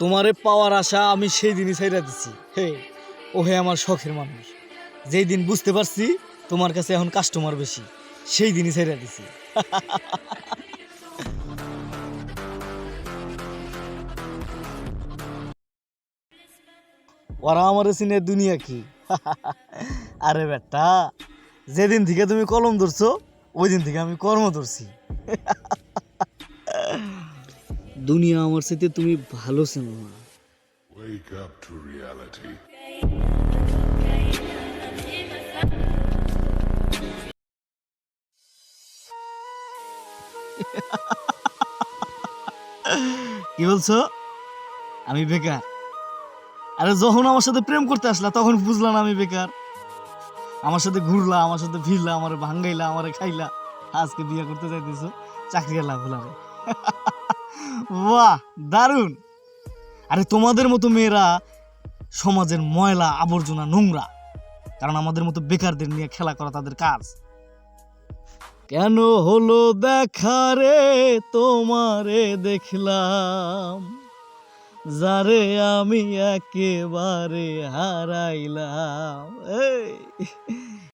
তোমারে পাওয়ার আশা আমি সেই দিনই ছাইরা দিছি। হে ও হে আমার শখের মানুষ, যেই দিন বুঝতে পারছি তোমার কাছে এখন কাস্টমার বেশি, সেই দিনই ছাইরা দিছি। ওরা আমার চিনে দুনিয়া কি। আরে বেটা, যেদিন থেকে তুমি কলম ধরছো ওই দিন থেকে আমি কর্ম ধরছি। দুনিয়া আমার সাথে তুমি ভালো চেনো না। Wake up to reality. কি বলছো? আমি বেকার? আরে যখন আমার সাথে প্রেম করতে আসলা তখন বুঝলা না আমি বেকার? আমার সাথে ঘুরলা, আমার সাথে ফিরলা, আমার ভাঙ্গাইলা, আমার খাইলা, আজকে বিয়ে করতে চাইতেছো চাকরি লাভ হলারে। বাহ, দারুণ। আরে তোমাদের মতো মেয়েরা সমাজের ময়লা আবর্জনা নোংরা, কারণ আমাদের মতো বেকারদের নিয়ে খেলা করা তাদের কাজ। কেন হলো দেখা রে তোমারে দেখলাম, যারে আমি একেবারে হারাইলাম। এই